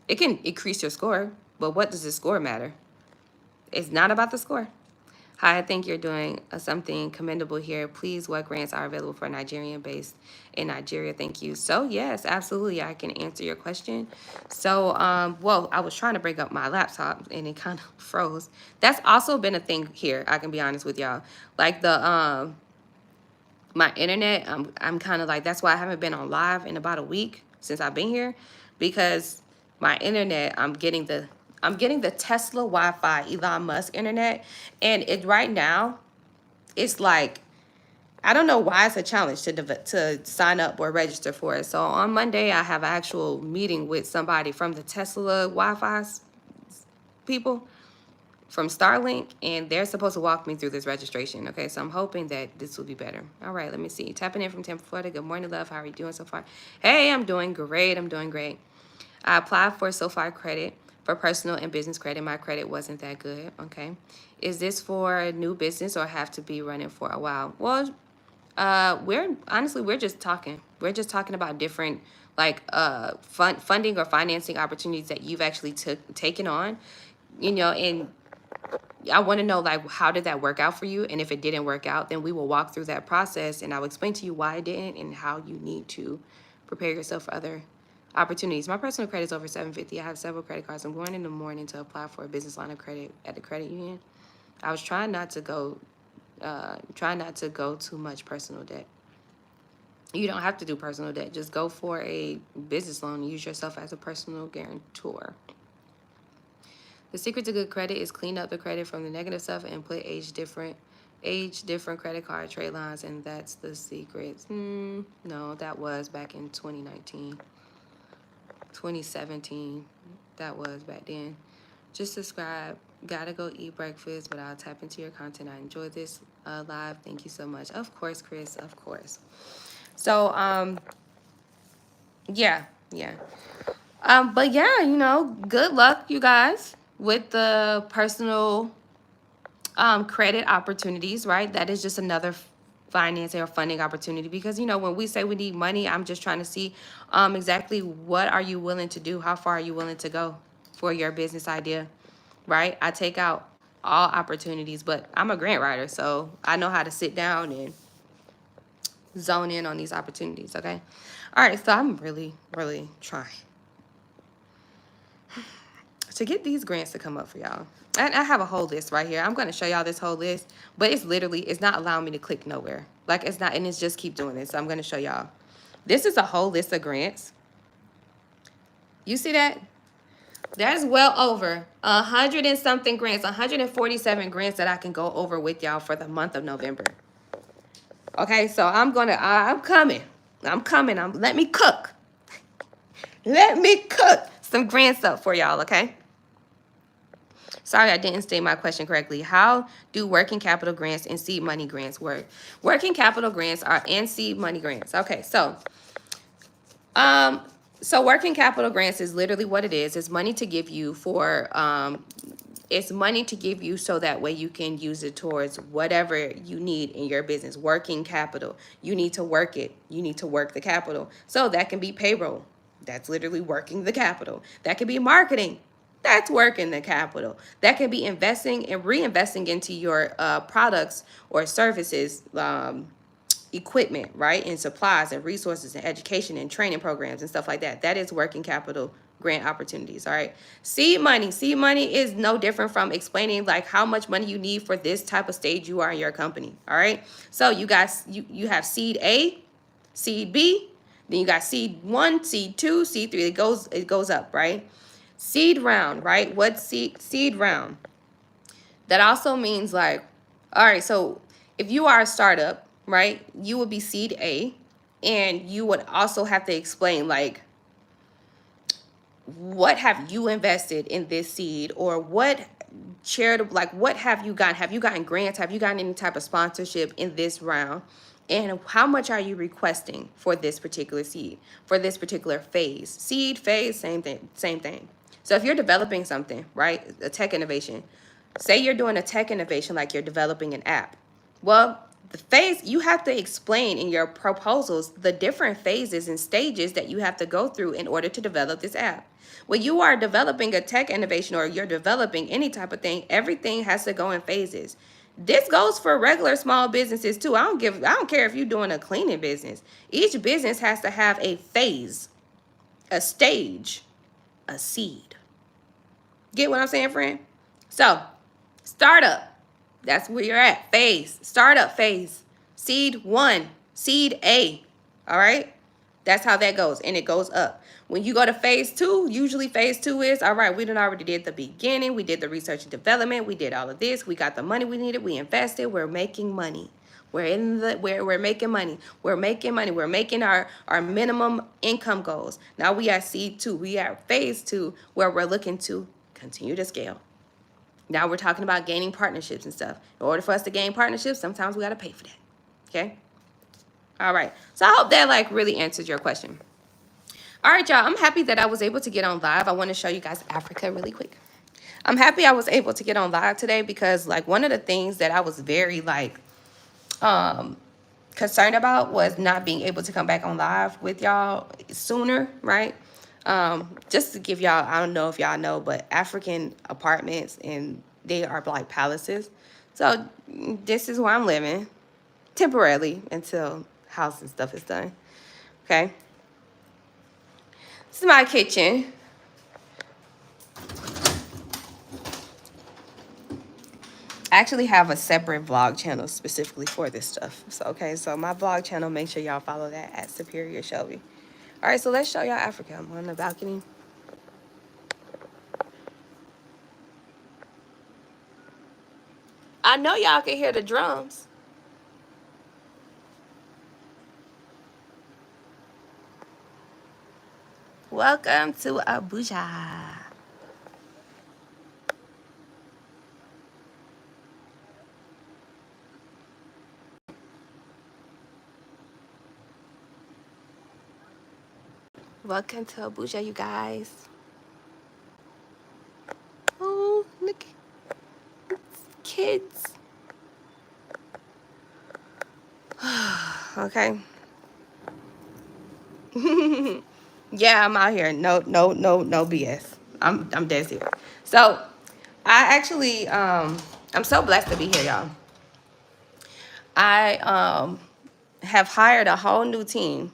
it can increase your score. But what does the score matter? It's not about the score. Hi, I think you're doing something commendable here. Please, what grants are available for Nigerian based in Nigeria? Thank you. So yes, absolutely, I can answer your question. So, well, I was trying to bring up my laptop and it kind of froze. That's also been a thing here. I can be honest with y'all. Like the my internet, I'm kind of like, that's why I haven't been on live in about a week since I've been here, because my internet, I'm getting the Tesla Wi-Fi, Elon Musk internet, and it right now, it's like, I don't know why it's a challenge to sign up or register for it. So on Monday, I have an actual meeting with somebody from the Tesla Wi-Fi people from Starlink, and they're supposed to walk me through this registration. Okay, so I'm hoping that this will be better. All right, let me see. Tapping in from Tampa, Florida. Good morning, love. How are you doing so far? Hey, I'm doing great. I'm doing great. I applied for SoFi credit for personal and business credit. My credit wasn't that good. Okay, is this for a new business or have to be running for a while? Well, we're just talking. We're just talking about different like funding or financing opportunities that you've actually taken on. You know, and I want to know, like, how did that work out for you? And if it didn't work out, then we will walk through that process and I'll explain to you why it didn't and how you need to prepare yourself for other opportunities. My personal credit is over 750. I have several credit cards. I'm going in the morning to apply for a business line of credit at the credit union. I was trying not to go too much personal debt. You don't have to do personal debt. Just go for a business loan and use yourself as a personal guarantor. The secret to good credit is clean up the credit from the negative stuff and put age different credit card trade lines, and that's the secret. No, that was back in 2019, 2017. That was back then. Just subscribe. Gotta go eat breakfast, but I'll tap into your content. I enjoyed this live. Thank you so much. Of course, Chris. Of course. So, yeah. But yeah, you know, good luck, you guys, with the personal credit opportunities, right? That is just another financing or funding opportunity, because, you know, when we say we need money, I'm just trying to see exactly what are you willing to do? How far are you willing to go for your business idea, right? I take out all opportunities, but I'm a grant writer, so I know how to sit down and zone in on these opportunities, okay? All right, so I'm really, really trying to get these grants to come up for y'all. And I have a whole list right here. I'm going to show y'all this whole list, but it's not allowing me to click nowhere. Like, it's not, and it's just keep doing this. So I'm going to show y'all. This is a whole list of grants. You see that? There's well over 100 and something grants, 147 grants that I can go over with y'all for the month of November. Okay, so I'm coming. Let me cook. Let me cook some grants up for y'all, okay? Sorry, I didn't state my question correctly. How do working capital grants and seed money grants work? Working capital grants are and seed money grants. Okay, so working capital grants is literally what it is. It's money to give you for it's money to give you so that way you can use it towards whatever you need in your business. Working capital. You need to work it. You need to work the capital. So that can be payroll. That's literally working the capital. That can be marketing. That's working the capital. That can be investing and reinvesting into your products or services, equipment, right? And supplies and resources and education and training programs and stuff like that. That is working capital grant opportunities, all right? Seed money. Seed money is no different from explaining like how much money you need for this type of stage you are in your company, all right? So you guys, you have seed A, seed B, then you got seed 1, seed 2, seed 3. It goes up, right? Seed round, right? What's seed round? That also means like, all right, so if you are a startup, right, you would be seed A, and you would also have to explain like, what have you invested in this seed, or what charitable, like what have you gotten? Have you gotten grants? Have you gotten any type of sponsorship in this round? And how much are you requesting for this particular seed, for this particular phase? Seed, phase, same thing, same thing. So if you're developing something, right, a tech innovation, say you're doing a tech innovation like you're developing an app. Well, the phase, you have to explain in your proposals the different phases and stages that you have to go through in order to develop this app. When you are developing a tech innovation or you're developing any type of thing, everything has to go in phases. This goes for regular small businesses too. I don't care if you're doing a cleaning business. Each business has to have a phase, a stage, a seed. Get what I'm saying, friend? So, startup. That's where you're at. Phase. Startup phase. Seed 1. Seed A. All right? That's how that goes. And it goes up. When you go to phase 2, usually phase 2 is, all right, we done already did the beginning. We did the research and development. We did all of this. We got the money we needed. We invested. We're making money. We're making money. We're making money. We're making our minimum income goals. Now we are seed 2. We are phase 2 where we're looking to continue to scale. Now we're talking about gaining partnerships and stuff. In order for us to gain partnerships, sometimes we got to pay for that. Okay? All right. So I hope that like really answers your question. All right, y'all. I'm happy that I was able to get on live. I want to show you guys Africa really quick. I'm happy I was able to get on live today because like one of the things that I was very like concerned about was not being able to come back on live with y'all sooner, right? Just to give y'all, I don't know if y'all know, but African apartments, and they are like palaces. So this is where I'm living temporarily until house and stuff is done. Okay. This is my kitchen. I actually have a separate vlog channel specifically for this stuff. So, okay, so my vlog channel, make sure y'all follow that at Superior Shelby. All right, so let's show y'all Africa. I'm on the balcony. I know y'all can hear the drums. Welcome to Abuja. Welcome to Abuja, you guys. Oh, look. Kids. Okay. Yeah, I'm out here. No BS. I'm dead serious. So I actually I'm so blessed to be here, y'all. I have hired a whole new team.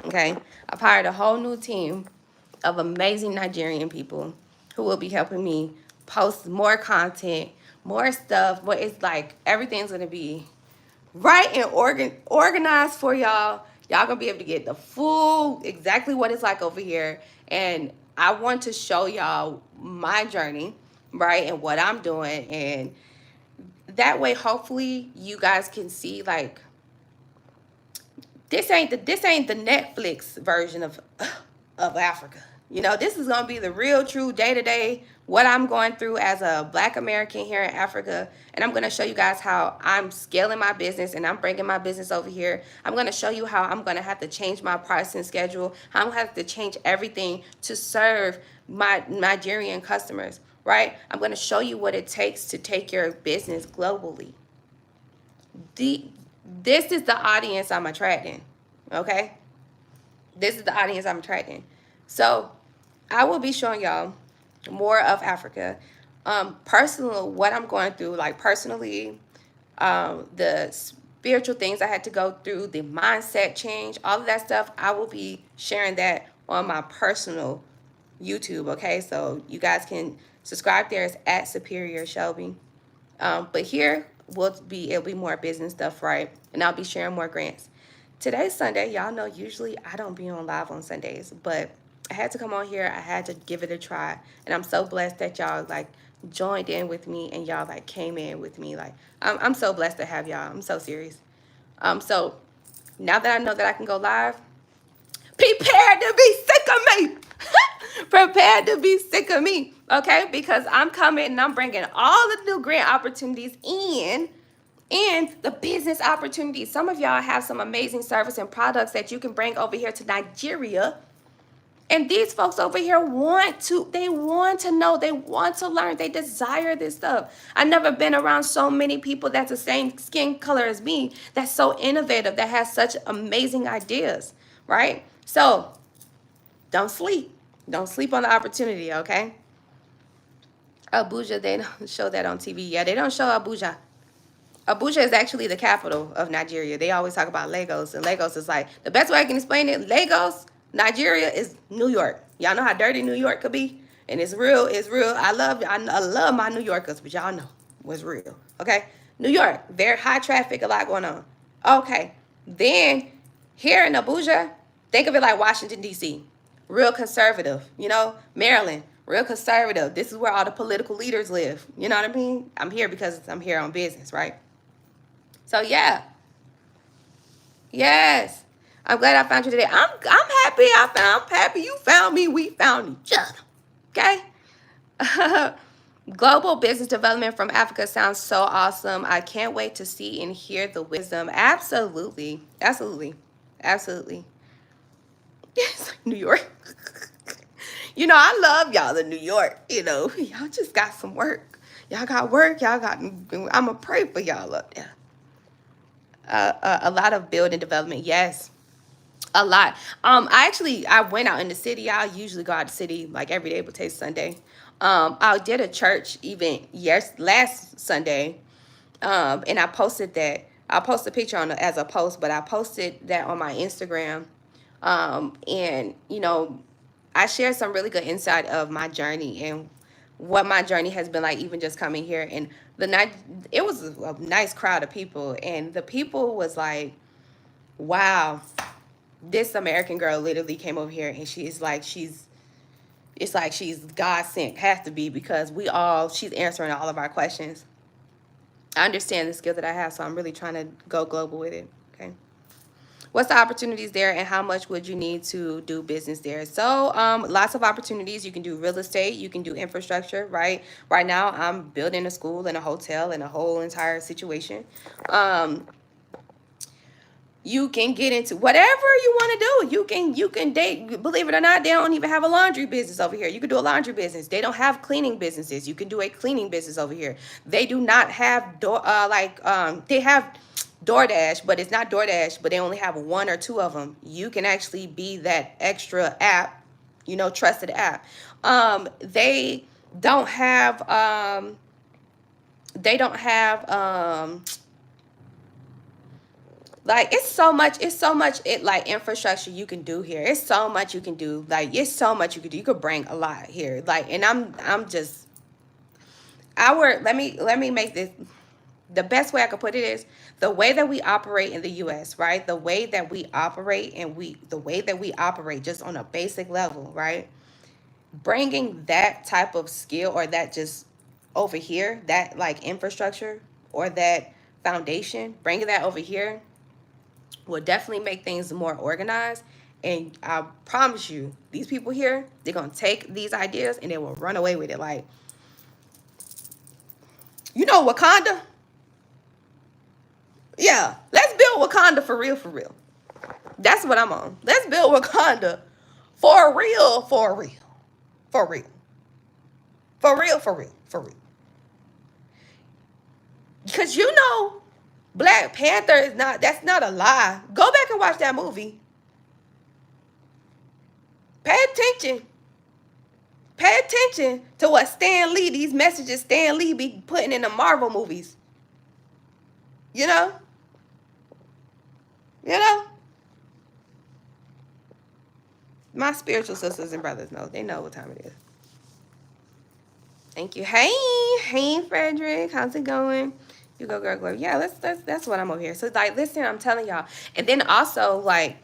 Okay. I've hired a whole new team of amazing Nigerian people who will be helping me post more content, more stuff. But it's like everything's gonna be right and organized for y'all. Y'all gonna be able to get the full exactly what it's like over here. And I want to show y'all my journey, right, and what I'm doing. And that way, hopefully, you guys can see like this ain't the Netflix version of Africa. You know, this is gonna be the real, true day to day what I'm going through as a Black American here in Africa, and I'm gonna show you guys how I'm scaling my business and I'm bringing my business over here. I'm gonna show you how I'm gonna have to change my pricing schedule. How I'm gonna have to change everything to serve my Nigerian customers. Right? I'm gonna show you what it takes to take your business globally. This is the audience I'm attracting. Okay? This is the audience I'm attracting. So I will be showing y'all more of Africa. Personal, what I'm going through, like personally, the spiritual things I had to go through, the mindset change, all of that stuff, I will be sharing that on my personal YouTube, okay? So you guys can subscribe there. It's at Superior Shelby. But here it'll be more business stuff, right? And I'll be sharing more grants. Today's Sunday. Y'all know usually I don't be on live on Sundays, but I had to come on here. I had to give it a try. And I'm so blessed that y'all like joined in with me and y'all like came in with me. Like I'm so blessed to have y'all. I'm so serious. So now that I know that I can go live, prepare to be sick of me. Prepare to be sick of me, okay? Because I'm coming and I'm bringing all the new grant opportunities in And the business opportunities. Some of y'all have some amazing service and products that you can bring over here to Nigeria. And these folks over here they want to know, they want to learn, they desire this stuff. I've never been around so many people that's the same skin color as me, that's so innovative, that has such amazing ideas, right? So don't sleep. Don't sleep on the opportunity, okay? Abuja, they don't show that on TV. Yeah, they don't show Abuja. Abuja is actually the capital of Nigeria. They always talk about Lagos, and Lagos is like, the best way I can explain it, Lagos, Nigeria is New York. Y'all know how dirty New York could be? And it's real, it's real. I love my New Yorkers, but y'all know what's real, okay? New York, very high traffic, a lot going on. Okay, then here in Abuja, think of it like Washington, D.C., real conservative, you know, Maryland, real conservative. This is where all the political leaders live. You know what I mean? I'm here because I'm here on business, right? So yeah, yes. I'm glad I found you today. I'm happy. I'm happy you found me. We found each other. Okay. Global business development from Africa sounds so awesome. I can't wait to see and hear the wisdom. Absolutely, absolutely, absolutely. New York. You know, I love y'all in New York. You know, y'all just got some work. Y'all got work. Y'all got. I'ma pray for y'all up there. A lot of building development, yes, a lot. I went out in the city. I usually go out the city like every day but take Sunday. I did a church event last Sunday, and I posted that. I'll post a picture on as a post, but I posted that on my Instagram. And you know, I shared some really good insight of my journey and what my journey has been like, even just coming here. And the night, it was a nice crowd of people, and the people was like, wow, this American girl literally came over here, and it's like she's God sent, has to be, because she's answering all of our questions. I understand the skill that I have, so I'm really trying to go global with it. Okay. What's the opportunities there, and how much would you need to do business there? So lots of opportunities. You can do real estate, you can do infrastructure, right? Right now I'm building a school and a hotel and a whole entire situation. You can get into whatever you want to do. You can date. Believe it or not, they don't even have a laundry business over here. You can do a laundry business. They don't have cleaning businesses. You can do a cleaning business over here. They do not have they have DoorDash, but it's not DoorDash, but they only have one or two of them. You can actually be that extra app, you know, trusted app. They don't have like it's so much like infrastructure you can do here. It's so much you can do. Like it's so much you could do. You could bring a lot here. Like, and I'm just let me make this. The best way I could put it is the way that we operate in the US, right? The way that we operate just on a basic level, right? Bringing that type of skill, or that just over here, that like infrastructure or that foundation, bringing that over here will definitely make things more organized. And I promise you, these people here, they're going to take these ideas and they will run away with it. Like, you know, Wakanda? Yeah, let's build Wakanda for real, for real. That's what I'm on. Let's build Wakanda for real, for real, for real, for real, for real, for real. Because you know, Black Panther is not, that's not a lie. Go back and watch that movie. Pay attention. Pay attention to what Stan Lee, these messages Stan Lee be putting in the Marvel movies. You know? You know? My spiritual sisters and brothers know. They know what time it is. Thank you. Hey, Frederick. How's it going? You go, girl, glory. Yeah, that's what I'm over here. So, like, listen, I'm telling y'all. And then also, like,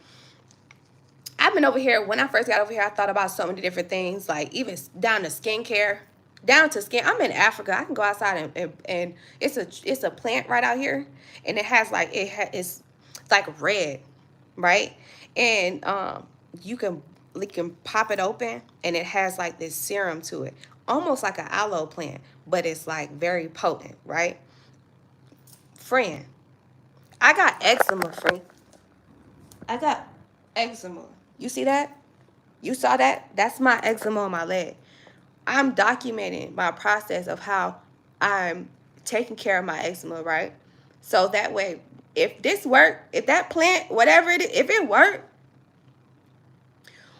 I've been over here. When I first got over here, I thought about so many different things, like even down to skincare, down to skin. I'm in Africa. I can go outside and it's a plant right out here, and it has like it's like red, right? And you can pop it open, and it has like this serum to it, almost like an aloe plant, but it's like very potent, right? Friend, I got eczema, friend. I got eczema. You see that? You saw that? That's my eczema on my leg. I'm documenting my process of how I'm taking care of my eczema, right? So that way, if this work, if that plant, whatever it is, if it work,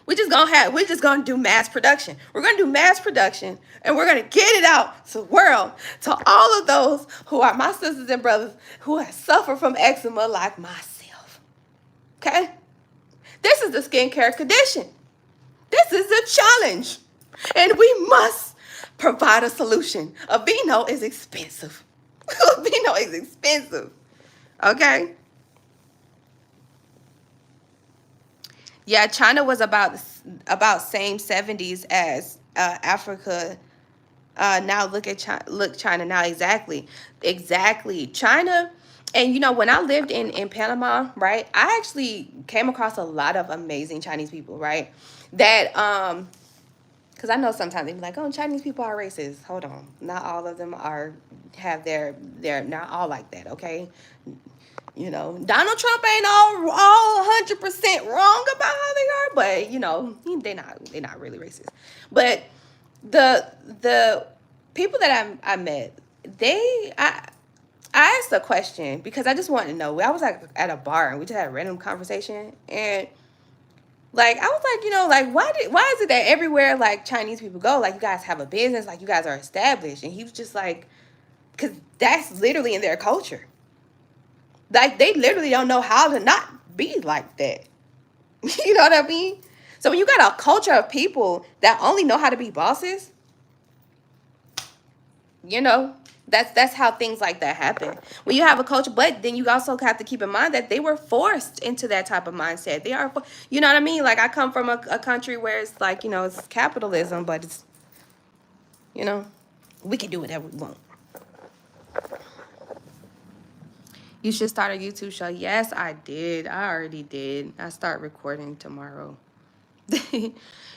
we're just gonna do mass production. We're gonna do mass production and we're gonna get it out to the world, to all of those who are my sisters and brothers who have suffered from eczema like myself. Okay? This is the skincare condition. This is a challenge. And we must provide a solution. Aveeno is expensive. Aveeno is expensive. Okay? Yeah, China was about same 70s as Africa. Now look at China. Look, China now exactly. China, and you know when I lived in Panama, right? I actually came across a lot of amazing Chinese people, right? That because I know sometimes they be like, oh, Chinese people are racist. Hold on, not all of them have their not all like that. Okay, you know, Donald Trump ain't all 100% wrong about how they are, but you know, they're not really racist. But the people that I met, I asked a question because I just wanted to know. I was like at a bar and we just had a random conversation, and like I was like, you know, like why is it that everywhere like Chinese people go, like you guys have a business, like you guys are established, and he was just like, because that's literally in their culture. Like, they literally don't know how to not be like that. You know what I mean? So when you got a culture of people that only know how to be bosses, you know, that's how things like that happen. When you have a culture, but then you also have to keep in mind that they were forced into that type of mindset. They are, you know what I mean? Like, I come from a country where it's like, you know, it's capitalism, but it's, you know, we can do whatever we want. You should start a YouTube show. Yes, I did. I already did. I start recording tomorrow.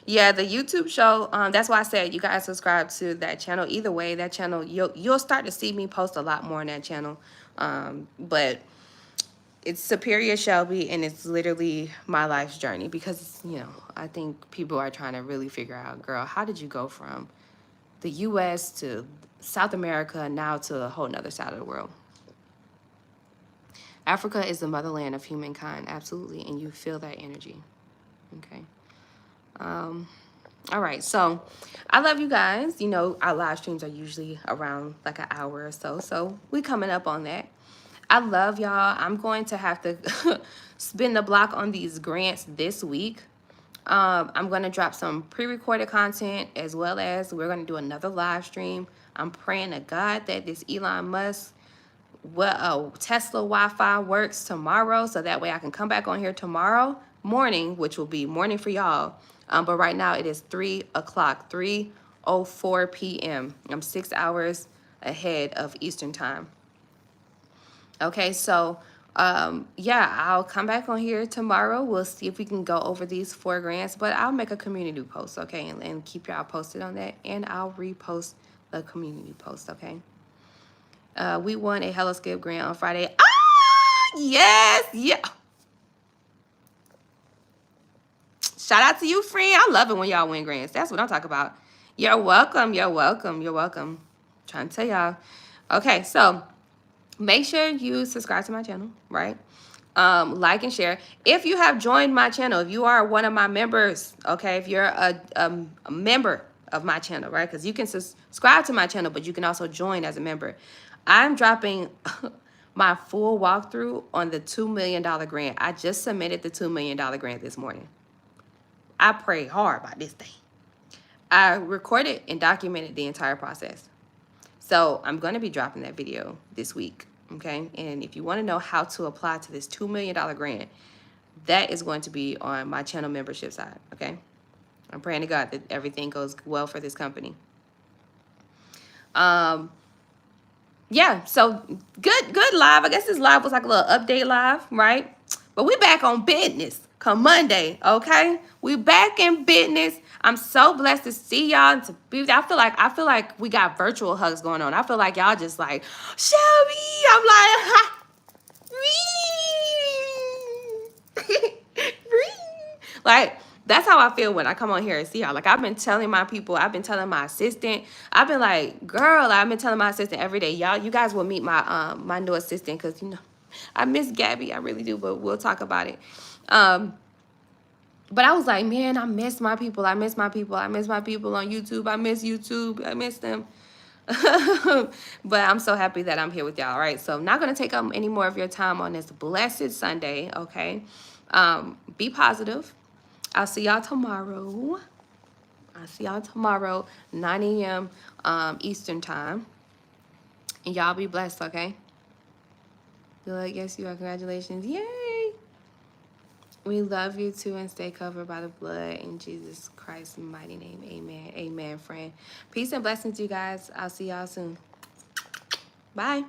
Yeah, the YouTube show. That's why I said you guys subscribe to that channel. Either way, that channel you'll start to see me post a lot more on that channel. But it's Superior Shelby, and it's literally my life's journey because you know I think people are trying to really figure out, girl, how did you go from the U.S. to South America now to a whole nother side of the world? Africa is the motherland of humankind, absolutely, and you feel that energy. Okay. All right, so I love you guys. You know, our live streams are usually around like an hour or so, so we coming up on that. I love y'all. I'm going to have to spin the block on these grants this week. I'm going to drop some pre-recorded content as well as we're going to do another live stream. I'm praying to God that this Elon Musk Tesla Wi-Fi works tomorrow, so that way I can come back on here tomorrow morning, which will be morning for y'all. But right now it is 3 o'clock, 3:04 p.m. I'm 6 hours ahead of Eastern time. Okay, so yeah, I'll come back on here tomorrow. We'll see if we can go over these 4 grants, but I'll make a community post, okay, and keep y'all posted on that, and I'll repost the community post, okay. We won a Hello Skip grant on Friday. Ah, yes, yeah. Shout out to you, friend. I love it when y'all win grants. That's what I'm talking about. You're welcome. You're welcome. You're welcome. I'm trying to tell y'all. Okay, so make sure you subscribe to my channel, right? Like and share. If you have joined my channel, if you are one of my members, okay, if you're a member of my channel, right? Because you can subscribe to my channel, but you can also join as a member. I'm dropping my full walkthrough on the $2 million grant. I just submitted the $2 million grant this morning. I prayed hard about this thing. I recorded and documented the entire process. So I'm going to be dropping that video this week, okay? And if you want to know how to apply to this $2 million grant, that is going to be on my channel membership side, okay? I'm praying to God that everything goes well for this company. Yeah, so good live. I guess this live was like a little update live, right? But we back on business. come Monday, okay? We back in business. I'm so blessed to see y'all and to be. I feel like we got virtual hugs going on. I feel like y'all just like, Shelby. I'm like, ha. Like, that's how I feel when I come on here and see y'all. Like, I've been telling my people, I've been telling my assistant, I've been like, girl, I've been telling my assistant every day, y'all, you guys will meet my my new assistant, because you know, I miss Gabby, I really do, but we'll talk about it. But I was like, man, I miss my people. I miss my people. I miss my people on YouTube. I miss YouTube. I miss them. But I'm so happy that I'm here with y'all. All right. So I'm not going to take up any more of your time on this blessed Sunday. Okay. Be positive. I'll see y'all tomorrow. 9 a.m. Eastern time. And y'all be blessed, okay? Good. Yes, you are. Congratulations. Yay. We love you too, and stay covered by the blood in Jesus Christ's mighty name. Amen. Amen, friend. Peace and blessings, you guys. I'll see y'all soon. Bye.